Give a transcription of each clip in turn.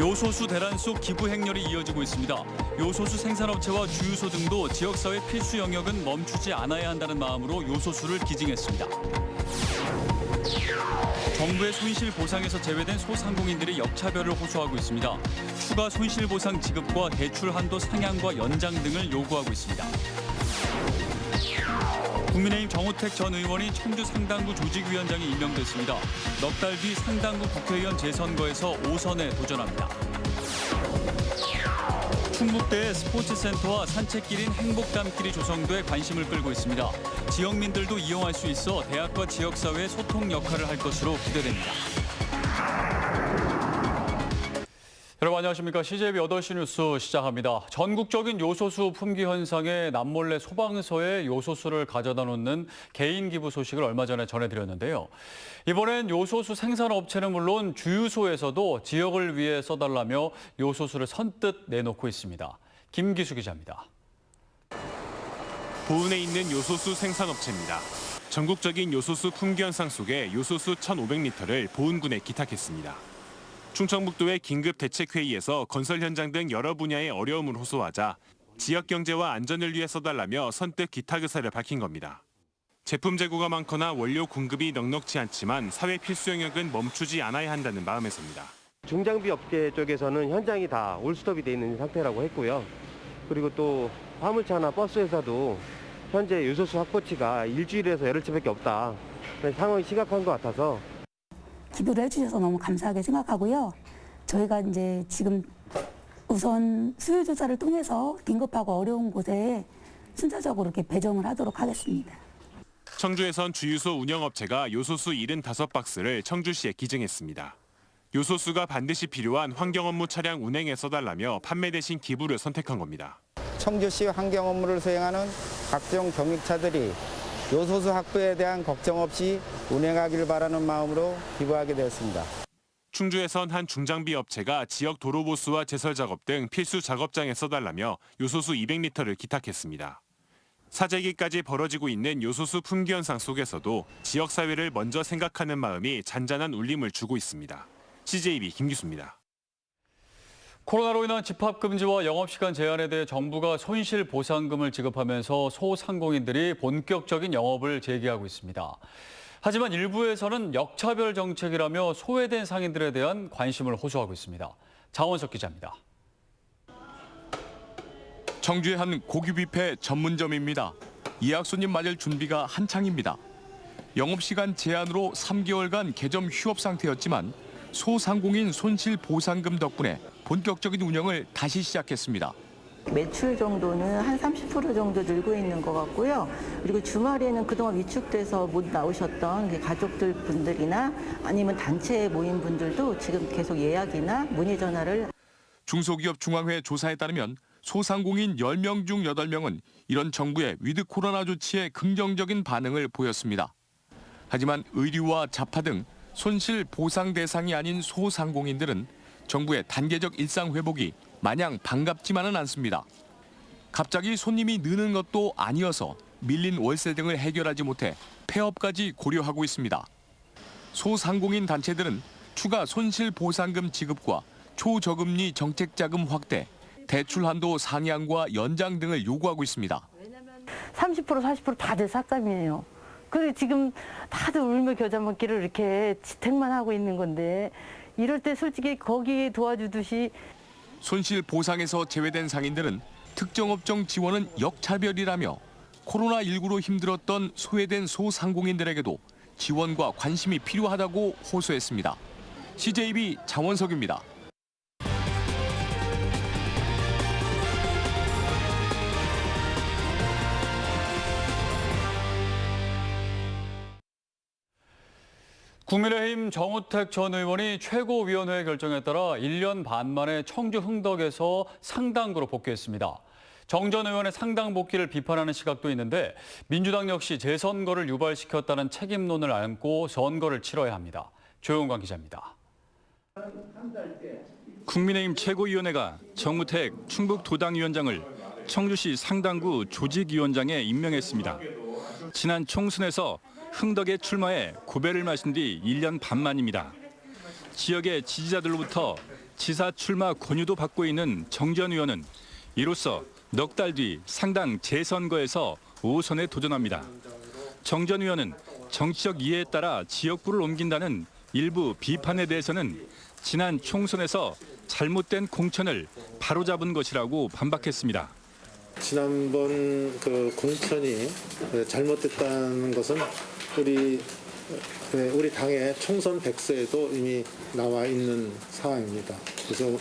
요소수 대란 속 기부 행렬이 이어지고 있습니다. 요소수 생산업체와 주유소 등도 지역사회 필수 영역은 멈추지 않아야 한다는 마음으로 요소수를 기증했습니다. 정부의 손실보상에서 제외된 소상공인들이 역차별을 호소하고 있습니다. 추가 손실보상 지급과 대출 한도 상향과 연장 등을 요구하고 있습니다. 국민의힘 정우택 전 의원이 청주 상당구 조직위원장에 임명됐습니다. 넉 달 뒤 상당구 국회의원 재선거에서 5선에 도전합니다. 충북대의 스포츠센터와 산책길인 행복담길이 조성돼 관심을 끌고 있습니다. 지역민들도 이용할 수 있어 대학과 지역사회의 소통 역할을 할 것으로 기대됩니다. 여러분 안녕하십니까. CJB 8시 뉴스 시작합니다. 전국적인 요소수 품귀 현상에 남몰래 소방서에 요소수를 가져다 놓는 개인 기부 소식을 얼마 전에 전해드렸는데요. 이번엔 요소수 생산업체는 물론 주유소에서도 지역을 위해 써달라며 요소수를 선뜻 내놓고 있습니다. 김기수 기자입니다. 보은에 있는 요소수 생산업체입니다. 전국적인 요소수 품귀 현상 속에 요소수 1,500리터를 보은군에 기탁했습니다. 충청북도의 긴급대책회의에서 건설 현장 등 여러 분야의 어려움을 호소하자 지역 경제와 안전을 위해 써달라며 선뜻 기탁 의사를 밝힌 겁니다. 제품 재고가 많거나 원료 공급이 넉넉지 않지만 사회 필수 영역은 멈추지 않아야 한다는 마음에서입니다. 중장비 업계 쪽에서는 현장이 다 올스톱이 돼 있는 상태라고 했고요. 그리고 또 화물차나 버스 회사도 현재 요소수 확보치가 일주일에서 열흘 채밖에 없다. 상황이 심각한 것 같아서 기부를 해주셔서 너무 감사하게 생각하고요. 저희가 이제 지금 우선 수요 조사를 통해서 긴급하고 어려운 곳에 순차적으로 이렇게 배정을 하도록 하겠습니다. 청주에선 주유소 운영업체가 요소수 75박스를 청주시에 기증했습니다. 요소수가 반드시 필요한 환경 업무 차량 운행에 써달라며 판매 대신 기부를 선택한 겁니다. 청주시 환경 업무를 수행하는 각종 경유차들이 요소수 확보에 대한 걱정 없이 운행하길 바라는 마음으로 기부하게 되었습니다. 충주에선 한 중장비 업체가 지역 도로 보수와 제설 작업 등 필수 작업장에 써달라며 요소수 200리터를 기탁했습니다. 사재기까지 벌어지고 있는 요소수 품귀 현상 속에서도 지역사회를 먼저 생각하는 마음이 잔잔한 울림을 주고 있습니다. CJB 김기수입니다. 코로나로 인한 집합금지와 영업시간 제한에 대해 정부가 손실보상금을 지급하면서 소상공인들이 본격적인 영업을 재개하고 있습니다. 하지만 일부에서는 역차별 정책이라며 소외된 상인들에 대한 관심을 호소하고 있습니다. 장원석 기자입니다. 청주의 한 고기 뷔페 전문점입니다. 예약 손님 맞을 준비가 한창입니다. 영업시간 제한으로 3개월간 개점 휴업 상태였지만 소상공인 손실보상금 덕분에 본격적인 운영을 다시 시작했습니다. 매출 정도는 한 30% 정도 늘고 있는 것 같고요. 그리고 주말에는 그동안 위축돼서 못 나오셨던 가족들 분들이나 아니면 단체 모임 분들도 지금 계속 예약이나 문의 전화를. 중소기업 중앙회 조사에 따르면 소상공인 10명 중 8명은 이런 정부의 위드 코로나 조치에 긍정적인 반응을 보였습니다. 하지만 의류와 잡화 등 손실 보상 대상이 아닌 소상공인들은 정부의 단계적 일상 회복이 마냥 반갑지만은 않습니다. 갑자기 손님이 느는 것도 아니어서 밀린 월세 등을 해결하지 못해 폐업까지 고려하고 있습니다. 소상공인 단체들은 추가 손실 보상금 지급과 초저금리 정책 자금 확대, 대출 한도 상향과 연장 등을 요구하고 있습니다. 30% 40% 다들 삭감이에요. 그리고 지금 다들 울며 겨자 먹기를 이렇게 지택만 하고 있는 건데 이럴 때 솔직히 거기에 도와주듯이. 손실 보상에서 제외된 상인들은 특정 업종 지원은 역차별이라며 코로나19로 힘들었던 소외된 소상공인들에게도 지원과 관심이 필요하다고 호소했습니다. CJB 장원석입니다. 국민의힘 정우택 전 의원이 최고위원회 결정에 따라 1년 반 만에 청주 흥덕에서 상당구로 복귀했습니다. 정 전 의원의 상당 복귀를 비판하는 시각도 있는데 민주당 역시 재선거를 유발시켰다는 책임론을 안고 선거를 치러야 합니다. 조용관 기자입니다. 국민의힘 최고위원회가 정우택 충북도당위원장을 청주시 상당구 조직위원장에 임명했습니다. 지난 총선에서 흥덕에 출마해 고배를 마신 뒤 1년 반 만입니다. 지역의 지지자들로부터 지사 출마 권유도 받고 있는 정 전 의원은 이로써 넉 달 뒤 상당 재선거에서 5선에 도전합니다. 정 전 의원은 정치적 이해에 따라 지역구를 옮긴다는 일부 비판에 대해서는 지난 총선에서 잘못된 공천을 바로잡은 것이라고 반박했습니다. 지난번 그 공천이 잘못됐다는 것은 우리 당의 총선 백서에도 이미 나와 있는 사항입니다. 그래서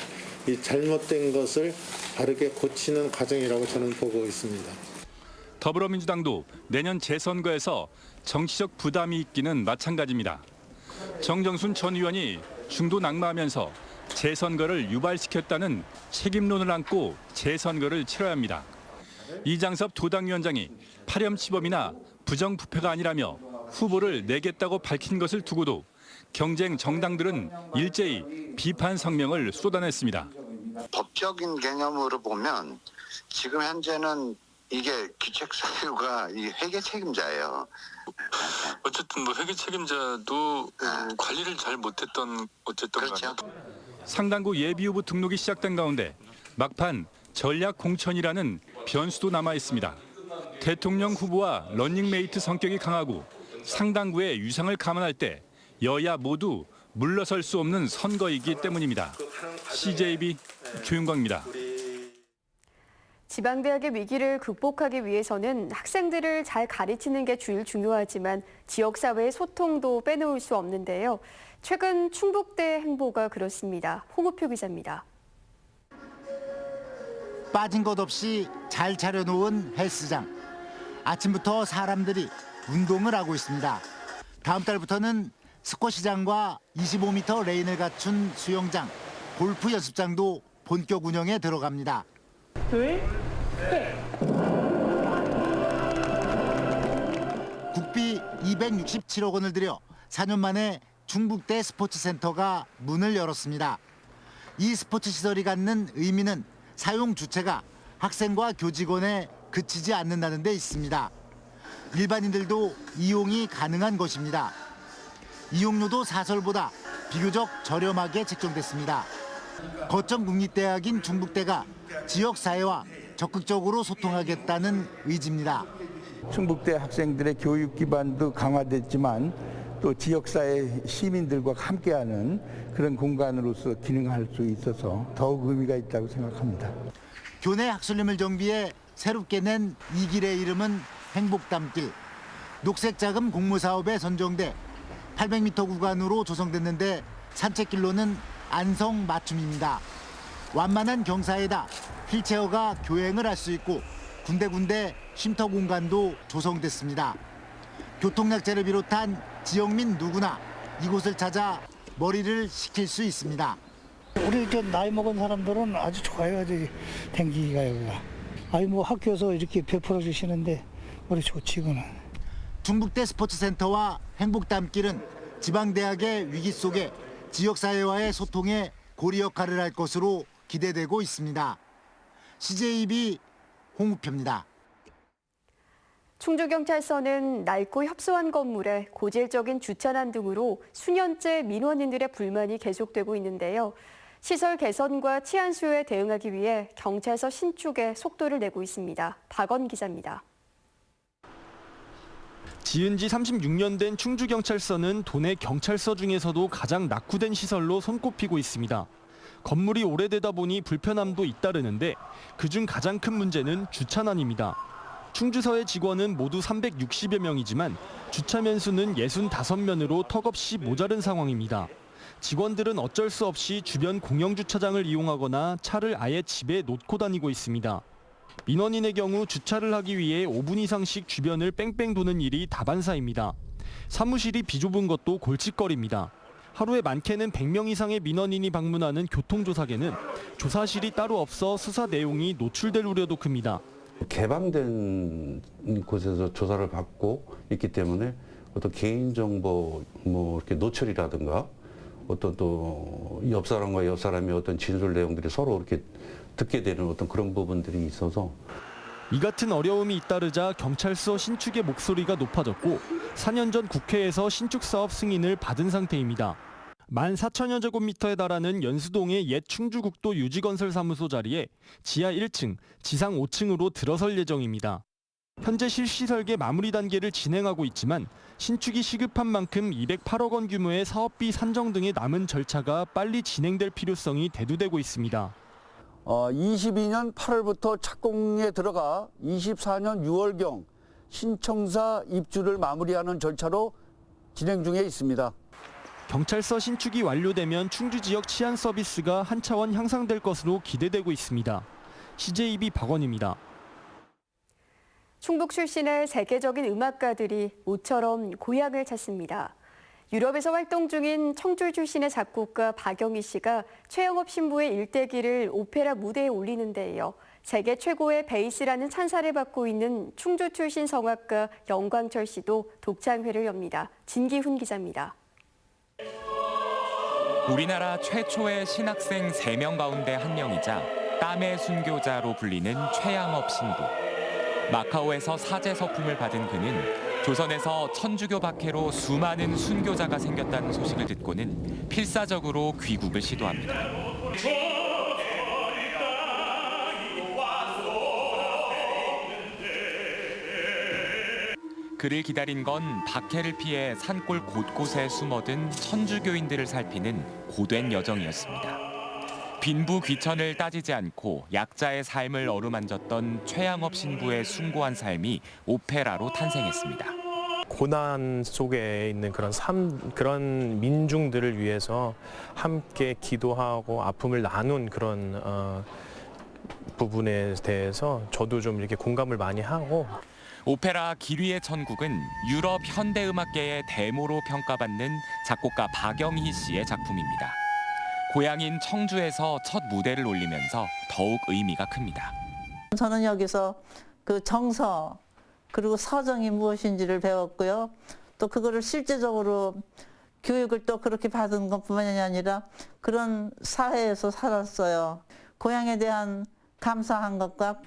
이 잘못된 것을 바르게 고치는 과정이라고 저는 보고 있습니다. 더불어민주당도 내년 재선거에서 정치적 부담이 있기는 마찬가지입니다. 정정순 전 의원이 중도 낙마하면서 재선거를 유발시켰다는 책임론을 안고 재선거를 치러야 합니다. 이장섭 도당위원장이 파렴치범이나 부정부패가 아니라며 후보를 내겠다고 밝힌 것을 두고도 경쟁 정당들은 일제히 비판 성명을 쏟아냈습니다. 법적인 개념으로 보면 지금 현재는 이게 기책 사유가 이 회계 책임자예요. 어쨌든 뭐 회계 책임자도 관리를 잘 못했던 어쨌든 그렇죠. 상당구 예비후보 등록이 시작된 가운데 막판 전략 공천이라는 변수도 남아 있습니다. 대통령 후보와 런닝메이트 성격이 강하고 상당구의 위상을 감안할 때 여야 모두 물러설 수 없는 선거이기 때문입니다. CJB 조윤광입니다. 지방대학의 위기를 극복하기 위해서는 학생들을 잘 가르치는 게 제일 중요하지만 지역사회의 소통도 빼놓을 수 없는데요. 최근 충북대 행보가 그렇습니다. 홍우표 기자입니다. 빠진 것 없이 잘 차려놓은 헬스장. 아침부터 사람들이 운동을 하고 있습니다. 다음 달부터는 스쿼시장과 25m 레인을 갖춘 수영장, 골프 연습장도 본격 운영에 들어갑니다. 둘, 셋. 국비 267억 원을 들여 4년 만에 충북대 스포츠센터가 문을 열었습니다. 이 스포츠 시설이 갖는 의미는 사용 주체가 학생과 교직원에 그치지 않는다는 데 있습니다. 일반인들도 이용이 가능한 것입니다. 이용료도 사설보다 비교적 저렴하게 책정됐습니다. 거점 국립대학인 충북대가 지역사회와 적극적으로 소통하겠다는 의지입니다. 충북대 학생들의 교육 기반도 강화됐지만 또 지역사회 시민들과 함께하는 그런 공간으로서 기능할 수 있어서 더욱 의미가 있다고 생각합니다. 교내 학술림을 정비해 새롭게 낸 이 길의 이름은 행복담길. 녹색자금 공모사업에 선정돼 800m 구간으로 조성됐는데 산책길로는 안성 맞춤입니다. 완만한 경사에다 휠체어가 교행을 할 수 있고 군데군데 쉼터 공간도 조성됐습니다. 교통약자를 비롯한 지역민 누구나 이곳을 찾아 머리를 식힐 수 있습니다. 우리 저 나이 먹은 사람들은 아주 좋아요. 댕기기가 여기가. 아니 뭐 학교에서 이렇게 베풀어 주시는데 우리 좋지 이거는. 충북대 스포츠센터와 행복담길은 지방대학의 위기 속에 지역사회와의 소통에 고리 역할을 할 것으로 기대되고 있습니다. CJB 홍우표입니다. 충주경찰서는 낡고 협소한 건물에 고질적인 주차난 등으로 수년째 민원인들의 불만이 계속되고 있는데요. 시설 개선과 치안 수요에 대응하기 위해 경찰서 신축에 속도를 내고 있습니다. 박원 기자입니다. 지은 지 36년 된 충주경찰서는 도내 경찰서 중에서도 가장 낙후된 시설로 손꼽히고 있습니다. 건물이 오래되다 보니 불편함도 잇따르는데 그중 가장 큰 문제는 주차난입니다. 충주서의 직원은 모두 360여 명이지만 주차면 수는 65면으로 턱없이 모자른 상황입니다. 직원들은 어쩔 수 없이 주변 공영주차장을 이용하거나 차를 아예 집에 놓고 다니고 있습니다. 민원인의 경우 주차를 하기 위해 5분 이상씩 주변을 뺑뺑 도는 일이 다반사입니다. 사무실이 비좁은 것도 골칫거리입니다. 하루에 많게는 100명 이상의 민원인이 방문하는 교통조사계는 조사실이 따로 없어 수사 내용이 노출될 우려도 큽니다. 개방된 곳에서 조사를 받고 있기 때문에 어떤 개인정보 이렇게 노출이라든가 어떤 또 옆 사람과 옆 사람의 어떤 진술 내용들이 서로 이렇게 듣게 되는 어떤 그런 부분들이 있어서 이 같은 어려움이 잇따르자 경찰서 신축의 목소리가 높아졌고 4년 전 국회에서 신축 사업 승인을 받은 상태입니다. 14,000여 제곱미터에 달하는 연수동의 옛 충주국도 유지건설사무소 자리에 지하 1층, 지상 5층으로 들어설 예정입니다. 현재 실시 설계 마무리 단계를 진행하고 있지만 신축이 시급한 만큼 208억 원 규모의 사업비 산정 등의 남은 절차가 빨리 진행될 필요성이 대두되고 있습니다. 22년 8월부터 착공에 들어가 24년 6월경 신청사 입주를 마무리하는 절차로 진행 중에 있습니다. 경찰서 신축이 완료되면 충주 지역 치안 서비스가 한 차원 향상될 것으로 기대되고 있습니다. CJB 박원입니다. 충북 출신의 세계적인 음악가들이 모처럼 고향을 찾습니다. 유럽에서 활동 중인 청주 출신의 작곡가 박영희 씨가 최영업 신부의 일대기를 오페라 무대에 올리는 데 이어 세계 최고의 베이스라는 찬사를 받고 있는 충주 출신 성악가 영광철 씨도 독창회를 엽니다. 진기훈 기자입니다. 우리나라 최초의 신학생 3명 가운데 1명이자 땀의 순교자로 불리는 최양업 신부. 마카오에서 사제 서품을 받은 그는 조선에서 천주교 박해로 수많은 순교자가 생겼다는 소식을 듣고는 필사적으로 귀국을 시도합니다. 그를 기다린 건 박해를 피해 산골 곳곳에 숨어든 천주교인들을 살피는 고된 여정이었습니다. 빈부 귀천을 따지지 않고 약자의 삶을 어루만졌던 최양업 신부의 숭고한 삶이 오페라로 탄생했습니다. 고난 속에 있는 그런 민중들을 위해서 함께 기도하고 아픔을 나눈 그런 부분에 대해서 저도 좀 이렇게 공감을 많이 하고. 오페라 기류의 천국은 유럽 현대음악계의 대모로 평가받는 작곡가 박영희 씨의 작품입니다. 고향인 청주에서 첫 무대를 올리면서 더욱 의미가 큽니다. 저는 여기서 그 정서 그리고 서정이 무엇인지를 배웠고요. 또 그거를 실제적으로 교육을 또 그렇게 받은 것뿐만이 아니라 그런 사회에서 살았어요. 고향에 대한 감사한 것과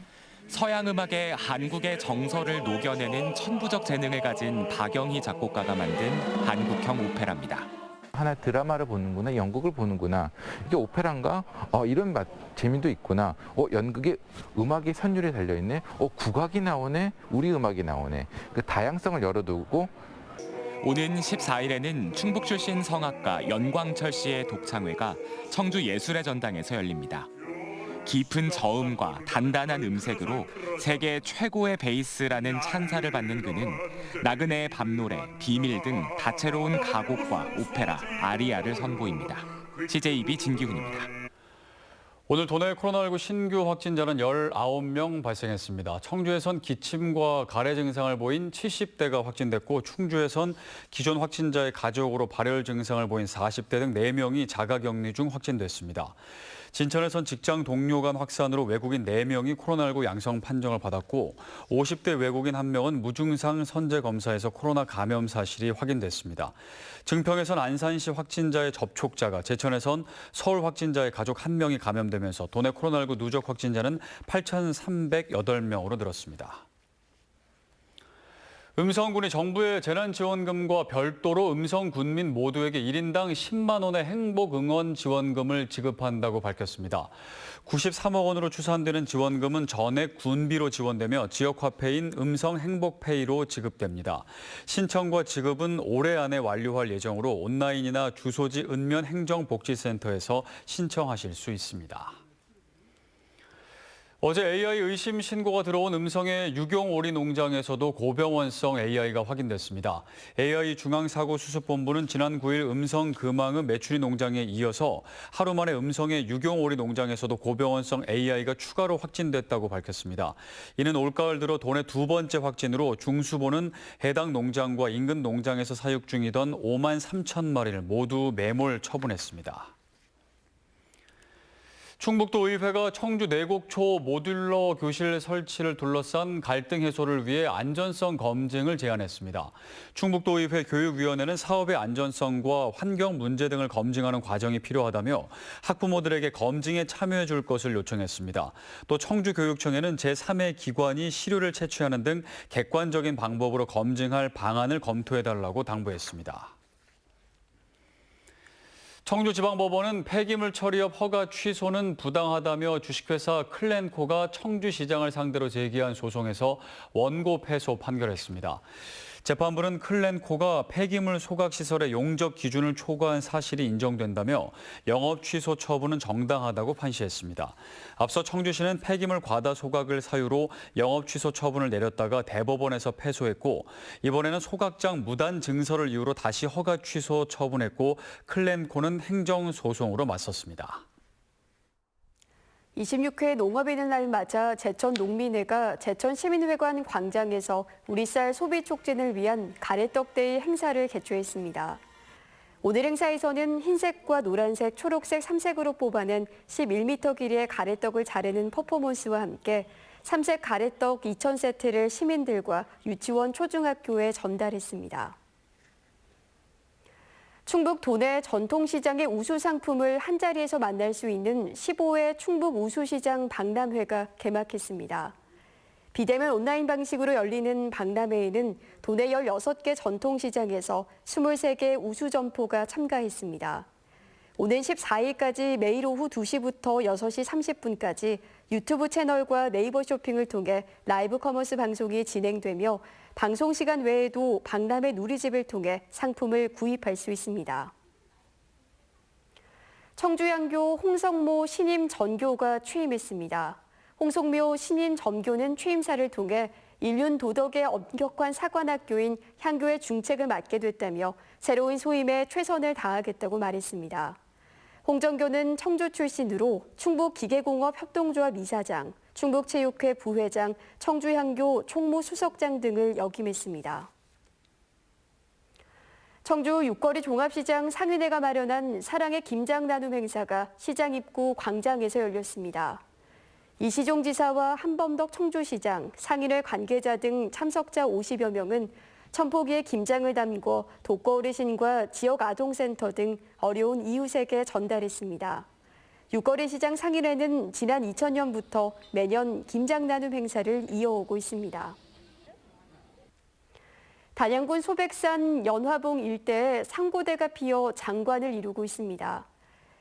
서양 음악의 한국의 정서를 녹여내는 천부적 재능을 가진 박영희 작곡가가 만든 한국형 오페라입니다. 하나의 드라마를 보는구나, 연극을 보는구나. 이게 오페라인가? 이런 재미도 있구나. 연극에 음악이 선율이 달려있네. 국악이 나오네. 우리 음악이 나오네. 그 다양성을 열어두고 오는 14일에는 충북 출신 성악가 연광철 씨의 독창회가 청주 예술의 전당에서 열립니다. 깊은 저음과 단단한 음색으로 세계 최고의 베이스라는 찬사를 받는 그는 나그네의 밤노래, 비밀 등 다채로운 가곡과 오페라, 아리아를 선보입니다. CJB 진기훈입니다. 오늘 도내 코로나19 신규 확진자는 19명 발생했습니다. 청주에선 기침과 가래 증상을 보인 70대가 확진됐고 충주에선 기존 확진자의 가족으로 발열 증상을 보인 40대 등 4명이 자가격리 중 확진됐습니다. 진천에선 직장 동료 간 확산으로 외국인 4명이 코로나19 양성 판정을 받았고 50대 외국인 1명은 무증상 선제 검사에서 코로나 감염 사실이 확인됐습니다. 증평에선 안산시 확진자의 접촉자가, 제천에선 서울 확진자의 가족 1명이 감염되면서 도내 코로나19 누적 확진자는 8,308명으로 늘었습니다. 음성군이 정부의 재난지원금과 별도로 음성군민 모두에게 1인당 10만 원의 행복응원 지원금을 지급한다고 밝혔습니다. 93억 원으로 추산되는 지원금은 전액 군비로 지원되며 지역화폐인 음성행복페이로 지급됩니다. 신청과 지급은 올해 안에 완료할 예정으로 온라인이나 주소지 읍면 행정복지센터에서 신청하실 수 있습니다. 어제 AI 의심 신고가 들어온 음성의 유경오리 농장에서도 고병원성 AI가 확인됐습니다. AI 중앙사고수습본부는 지난 9일 음성 금왕읍 메추리 농장에 이어서 하루 만에 음성의 유경오리 농장에서도 고병원성 AI가 추가로 확진됐다고 밝혔습니다. 이는 올가을 들어 도내 2번째 확진으로 중수본은 해당 농장과 인근 농장에서 사육 중이던 5만 3천 마리를 모두 매몰 처분했습니다. 충북도 의회가 청주 내곡초 모듈러 교실 설치를 둘러싼 갈등 해소를 위해 안전성 검증을 제안했습니다. 충북도 의회 교육위원회는 사업의 안전성과 환경 문제 등을 검증하는 과정이 필요하다며 학부모들에게 검증에 참여해 줄 것을 요청했습니다. 또 청주교육청에는 제3의 기관이 시료를 채취하는 등 객관적인 방법으로 검증할 방안을 검토해달라고 당부했습니다. 청주지방법원은 폐기물 처리업 허가 취소는 부당하다며 주식회사 클렌코가 청주시장을 상대로 제기한 소송에서 원고 패소 판결했습니다. 재판부는 클렌코가 폐기물 소각시설의 용적 기준을 초과한 사실이 인정된다며 영업 취소 처분은 정당하다고 판시했습니다. 앞서 청주시는 폐기물 과다 소각을 사유로 영업 취소 처분을 내렸다가 대법원에서 패소했고 이번에는 소각장 무단 증설을 이유로 다시 허가 취소 처분했고 클렌코는 행정소송으로 맞섰습니다. 26회 농업의 날을 맞아 제천농민회가 제천시민회관 광장에서 우리 쌀 소비 촉진을 위한 가래떡데이 행사를 개최했습니다. 오늘 행사에서는 흰색과 노란색, 초록색 3색으로 뽑아낸 11m 길이의 가래떡을 자르는 퍼포먼스와 함께 3색 가래떡 2,000세트를 시민들과 유치원, 초중학교에 전달했습니다. 충북 도내 전통시장의 우수 상품을 한자리에서 만날 수 있는 15회 충북 우수시장 박람회가 개막했습니다. 비대면 온라인 방식으로 열리는 박람회에는 도내 16개 전통시장에서 23개 우수 점포가 참가했습니다. 오는 14일까지 매일 오후 2시부터 6시 30분까지 유튜브 채널과 네이버 쇼핑을 통해 라이브 커머스 방송이 진행되며 방송 시간 외에도 박람회 누리집을 통해 상품을 구입할 수 있습니다. 청주양교 홍성모 신임 전교가 취임했습니다. 홍성모 신임 전교는 취임사를 통해 인륜 도덕의 엄격한 사관학교인 향교의 중책을 맡게 됐다며 새로운 소임에 최선을 다하겠다고 말했습니다. 홍 전교는 청주 출신으로 충북기계공업협동조합 이사장, 충북체육회 부회장, 청주향교 총무수석장 등을 역임했습니다. 청주 육거리 종합시장 상인회가 마련한 사랑의 김장 나눔 행사가 시장 입구 광장에서 열렸습니다. 이시종 지사와 한범덕 청주시장, 상인회 관계자 등 참석자 50여 명은 천포기에 김장을 담궈 독거 어르신과 지역 아동센터 등 어려운 이웃에게 전달했습니다. 육거리 시장 상인회는 지난 2000년부터 매년 김장 나눔 행사를 이어오고 있습니다. 단양군 소백산 연화봉 일대에 상고대가 피어 장관을 이루고 있습니다.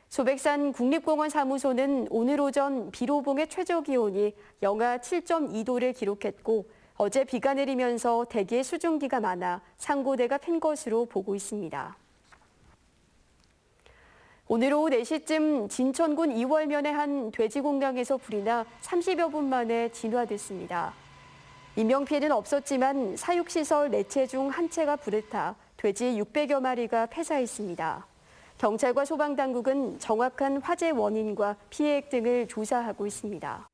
소백산 국립공원 사무소는 오늘 오전 비로봉의 최저기온이 영하 7.2도를 기록했고 어제 비가 내리면서 대기에 수증기가 많아 상고대가 핀 것으로 보고 있습니다. 오늘 오후 4시쯤 진천군 이월면의 한 돼지공장에서 불이 나 30여 분 만에 진화됐습니다. 인명피해는 없었지만 사육시설 4채 중 1채가 불에 타 돼지 600여 마리가 폐사했습니다. 경찰과 소방당국은 정확한 화재 원인과 피해액 등을 조사하고 있습니다.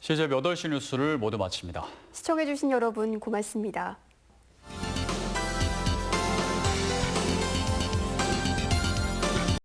CJB 8시 뉴스를 모두 마칩니다. 시청해주신 여러분 고맙습니다.